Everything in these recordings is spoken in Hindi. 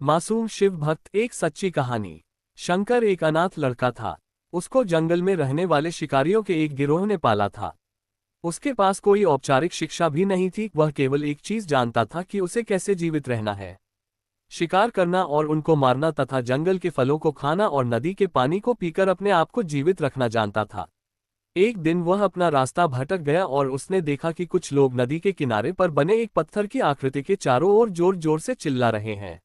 मासूम शिव भक्त एक सच्ची कहानी। शंकर एक अनाथ लड़का था। उसको जंगल में रहने वाले शिकारियों के एक गिरोह ने पाला था। उसके पास कोई औपचारिक शिक्षा भी नहीं थी, वह केवल एक चीज जानता था कि उसे कैसे जीवित रहना है। शिकार करना और उनको मारना तथा जंगल के फलों को खाना और नदी के पानी को पीकर अपने आप को जीवित रखना जानता था। एक दिन वह अपना रास्ता भटक गया और उसने देखा कि कुछ लोग नदी के किनारे पर बने एक पत्थर की आकृति के चारों ओर जोर जोर से चिल्ला रहे हैं।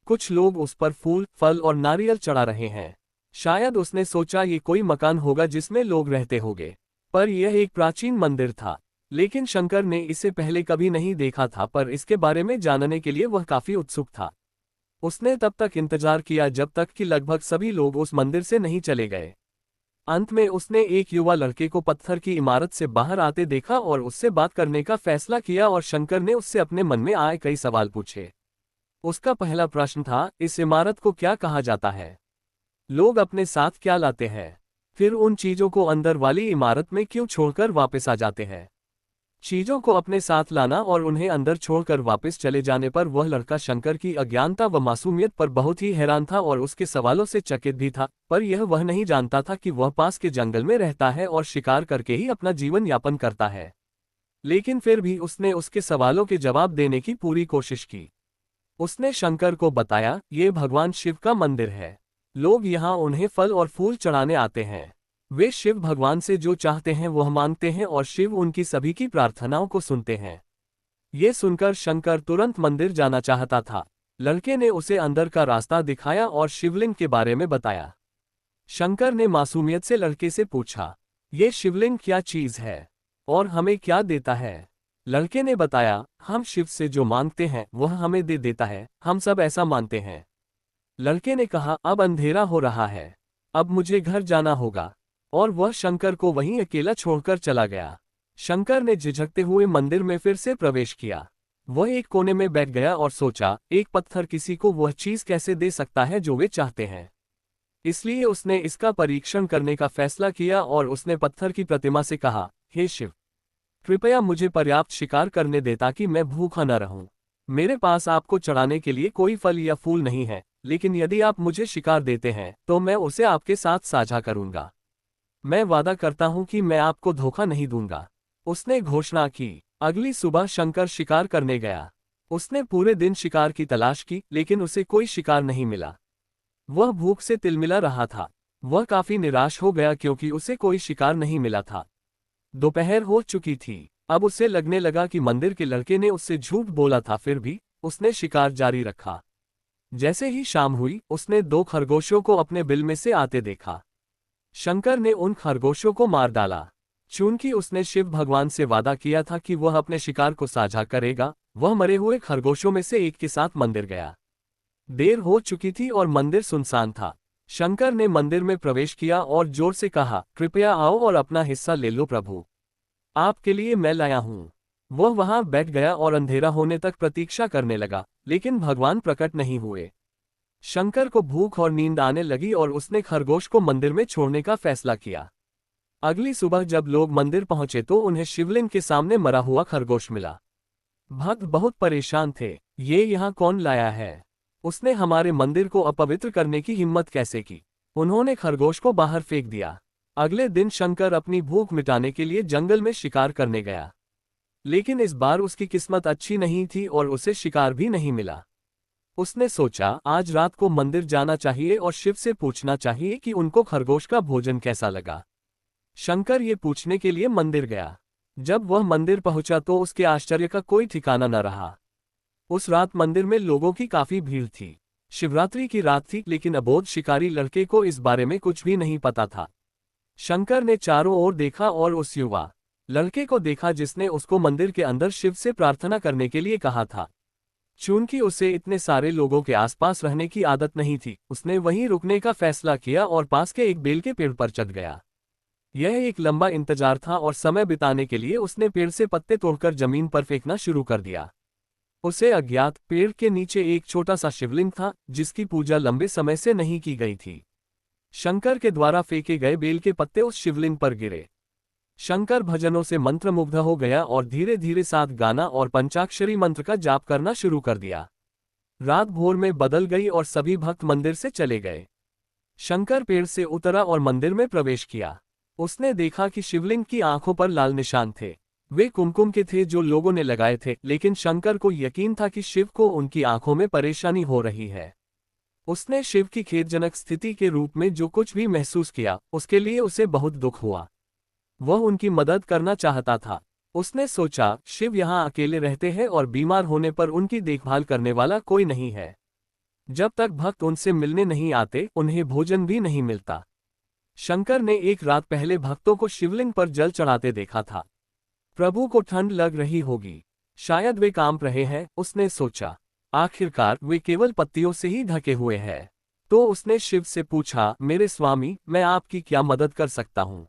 कुछ लोग उस पर फूल, फल और नारियल चढ़ा रहे हैं। शायद उसने सोचा ये कोई मकान होगा जिसमें लोग रहते होंगे, पर यह एक प्राचीन मंदिर था। लेकिन शंकर ने इसे पहले कभी नहीं देखा था, पर इसके बारे में जानने के लिए वह काफी उत्सुक था। उसने तब तक इंतजार किया जब तक कि लगभग सभी लोग उस मंदिर से नहीं चले गए। अंत में उसने एक युवा लड़के को पत्थर की इमारत से बाहर आते देखा और उससे बात करने का फैसला किया, और शंकर ने उससे अपने मन में आए कई सवाल पूछे। उसका पहला प्रश्न था, इस इमारत को क्या कहा जाता है? लोग अपने साथ क्या लाते हैं? फिर उन चीजों को अंदर वाली इमारत में क्यों छोड़कर वापस आ जाते हैं? चीजों को अपने साथ लाना और उन्हें अंदर छोड़कर वापस चले जाने पर वह लड़का शंकर की अज्ञानता व मासूमियत पर बहुत ही हैरान था और उसके सवालों से चकित भी था। पर यह वह नहीं जानता था कि वह पास के जंगल में रहता है और शिकार करके ही अपना जीवन यापन करता है। लेकिन फिर भी उसने उसके सवालों के जवाब देने की पूरी कोशिश की। उसने शंकर को बताया, ये भगवान शिव का मंदिर है। लोग यहाँ उन्हें फल और फूल चढ़ाने आते हैं। वे शिव भगवान से जो चाहते हैं वह मांगते हैं और शिव उनकी सभी की प्रार्थनाओं को सुनते हैं। ये सुनकर शंकर तुरंत मंदिर जाना चाहता था। लड़के ने उसे अंदर का रास्ता दिखाया और शिवलिंग के बारे में बताया। शंकर ने मासूमियत से लड़के से पूछा, ये शिवलिंग क्या चीज है और हमें क्या देता है? लड़के ने बताया, हम शिव से जो मांगते हैं वह हमें दे देता है, हम सब ऐसा मानते हैं। लड़के ने कहा, अब अंधेरा हो रहा है, अब मुझे घर जाना होगा। और वह शंकर को वहीं अकेला छोड़कर चला गया। शंकर ने झिझकते हुए मंदिर में फिर से प्रवेश किया। वह एक कोने में बैठ गया और सोचा, एक पत्थर किसी को वह चीज कैसे दे सकता है जो वे चाहते हैं। इसलिए उसने इसका परीक्षण करने का फैसला किया और उसने पत्थर की प्रतिमा से कहा, हे शिव, कृपया मुझे पर्याप्त शिकार करने दे ताकि मैं भूखा न रहूं। मेरे पास आपको चढ़ाने के लिए कोई फल या फूल नहीं है, लेकिन यदि आप मुझे शिकार देते हैं तो मैं उसे आपके साथ साझा करूंगा। मैं वादा करता हूं कि मैं आपको धोखा नहीं दूंगा। उसने घोषणा की। अगली सुबह शंकर शिकार करने गया। उसने पूरे दिन शिकार की तलाश की, लेकिन उसे कोई शिकार नहीं मिला। वह भूख से तिलमिला रहा था। वह काफी निराश हो गया क्योंकि उसे कोई शिकार नहीं मिला था। दोपहर हो चुकी थी। अब उसे लगने लगा कि मंदिर के लड़के ने उससे झूठ बोला था, फिर भी उसने शिकार जारी रखा। जैसे ही शाम हुई, उसने 2 खरगोशों को अपने बिल में से आते देखा। शंकर ने उन खरगोशों को मार डाला। चूंकि उसने शिव भगवान से वादा किया था कि वह अपने शिकार को साझा करेगा, वह मरे हुए खरगोशों में से एक के साथ मंदिर गया। देर हो चुकी थी और मंदिर सुनसान था। शंकर ने मंदिर में प्रवेश किया और जोर से कहा, कृपया आओ और अपना हिस्सा ले लो प्रभु, आपके लिए मैं लाया हूं। वह वहां बैठ गया और अंधेरा होने तक प्रतीक्षा करने लगा, लेकिन भगवान प्रकट नहीं हुए। शंकर को भूख और नींद आने लगी और उसने खरगोश को मंदिर में छोड़ने का फैसला किया। अगली सुबह जब लोग मंदिर पहुंचे तो उन्हें शिवलिंग के सामने मरा हुआ खरगोश मिला। भक्त बहुत परेशान थे। ये यहाँ कौन लाया है? उसने हमारे मंदिर को अपवित्र करने की हिम्मत कैसे की? उन्होंने खरगोश को बाहर फेंक दिया। अगले दिन शंकर अपनी भूख मिटाने के लिए जंगल में शिकार करने गया। लेकिन इस बार उसकी किस्मत अच्छी नहीं थी और उसे शिकार भी नहीं मिला। उसने सोचा, आज रात को मंदिर जाना चाहिए और शिव से पूछना चाहिए कि उनको खरगोश का भोजन कैसा लगा। शंकर ये पूछने के लिए मंदिर गया। जब वह मंदिर पहुंचा तो उसके आश्चर्य का कोई ठिकाना न रहा। उस रात मंदिर में लोगों की काफी भीड़ थी। शिवरात्रि की रात थी, लेकिन अबोध शिकारी लड़के को इस बारे में कुछ भी नहीं पता था। शंकर ने चारों ओर देखा और उस युवा लड़के को देखा जिसने उसको मंदिर के अंदर शिव से प्रार्थना करने के लिए कहा था। चूंकि उसे इतने सारे लोगों के आसपास रहने की आदत नहीं थी, उसने वहीं रुकने का फैसला किया और पास के एक बेल के पेड़ पर चढ़ गया। यह एक लंबा इंतजार था और समय बिताने के लिए उसने पेड़ से पत्ते तोड़कर जमीन पर फेंकना शुरू कर दिया। उसे अज्ञात पेड़ के नीचे एक छोटा सा शिवलिंग था जिसकी पूजा लंबे समय से नहीं की गई थी। शंकर के द्वारा फेंके गए बेल के पत्ते उस शिवलिंग पर गिरे। शंकर भजनों से मंत्रमुग्ध हो गया और धीरे धीरे सात गाना और पंचाक्षरी मंत्र का जाप करना शुरू कर दिया। रात भोर में बदल गई और सभी भक्त मंदिर से चले गए। शंकर पेड़ से उतरा और मंदिर में प्रवेश किया। उसने देखा कि शिवलिंग की आंखों पर लाल निशान थे। वे कुमकुम के थे जो लोगों ने लगाए थे, लेकिन शंकर को यकीन था कि शिव को उनकी आंखों में परेशानी हो रही है। उसने शिव की खेदजनक स्थिति के रूप में जो कुछ भी महसूस किया, उसके लिए उसे बहुत दुख हुआ। वह उनकी मदद करना चाहता था। उसने सोचा, शिव यहाँ अकेले रहते हैं और बीमार होने पर उनकी देखभाल करने वाला कोई नहीं है। जब तक भक्त उनसे मिलने नहीं आते, उन्हें भोजन भी नहीं मिलता। शंकर ने एक रात पहले भक्तों को शिवलिंग पर जल चढ़ाते देखा था। प्रभु को ठंड लग रही होगी, शायद वे कांप रहे हैं, उसने सोचा। आखिरकार वे केवल पत्तियों से ही ढके हुए हैं। तो उसने शिव से पूछा, मेरे स्वामी, मैं आपकी क्या मदद कर सकता हूँ?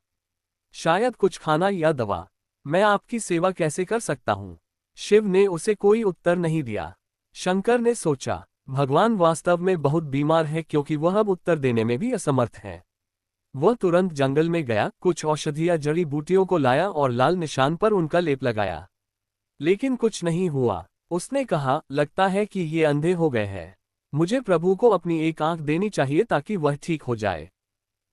शायद कुछ खाना या दवा। मैं आपकी सेवा कैसे कर सकता हूँ? शिव ने उसे कोई उत्तर नहीं दिया। शंकर ने सोचा, भगवान वास्तव में बहुत बीमार है क्योंकि वह अब उत्तर देने में भी असमर्थ है। वह तुरंत जंगल में गया, कुछ औषधीय जड़ी बूटियों को लाया और लाल निशान पर उनका लेप लगाया। लेकिन कुछ नहीं हुआ। उसने कहा, लगता है कि ये अंधे हो गए हैं। मुझे प्रभु को अपनी एक आंख देनी चाहिए ताकि वह ठीक हो जाए।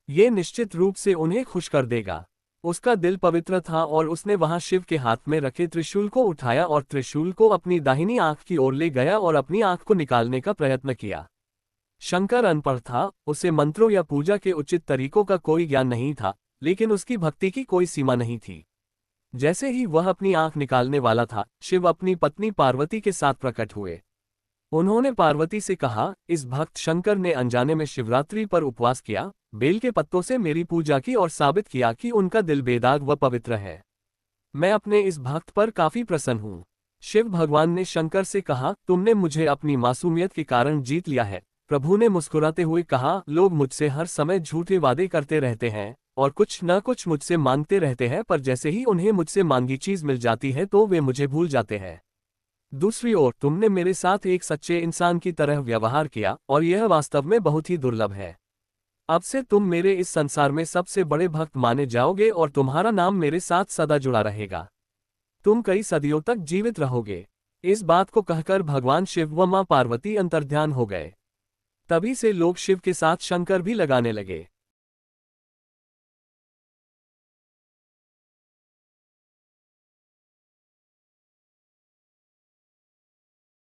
ये निश्चित रूप से उन्हें खुश कर देगा। उसका दिल पवित्र था और उसने वहां शिव के हाथ में रखे त्रिशूल को उठाया और त्रिशूल को अपनी दाहिनी आंख की ओर ले गया और अपनी आंख को निकालने का प्रयत्न किया। शंकर अनपढ़ था, उसे मंत्रों या पूजा के उचित तरीकों का कोई ज्ञान नहीं था, लेकिन उसकी भक्ति की कोई सीमा नहीं थी। जैसे ही वह अपनी आंख निकालने वाला था, शिव अपनी पत्नी पार्वती के साथ प्रकट हुए। उन्होंने पार्वती से कहा, इस भक्त शंकर ने अनजाने में शिवरात्रि पर उपवास किया, बेल के पत्तों से मेरी पूजा की और साबित किया कि उनका दिल बेदाग व पवित्र है। मैं अपने इस भक्त पर काफी प्रसन्न हूँ। शिव भगवान ने शंकर से कहा, तुमने मुझे अपनी मासूमियत के कारण जीत लिया है। प्रभु ने मुस्कुराते हुए कहा, लोग मुझसे हर समय झूठे वादे करते रहते हैं और कुछ न कुछ मुझसे मांगते रहते हैं, पर जैसे ही उन्हें मुझसे मांगी चीज मिल जाती है तो वे मुझे भूल जाते हैं। दूसरी ओर तुमने मेरे साथ एक सच्चे इंसान की तरह व्यवहार किया और यह वास्तव में बहुत ही दुर्लभ है। अब से तुम मेरे इस संसार में सबसे बड़े भक्त माने जाओगे और तुम्हारा नाम मेरे साथ सदा जुड़ा रहेगा। तुम कई सदियों तक जीवित रहोगे। इस बात को कहकर भगवान शिव व मां पार्वती अंतर्ध्यान हो गए। तभी से लोग शिव के साथ शंकर भी लगाने लगे।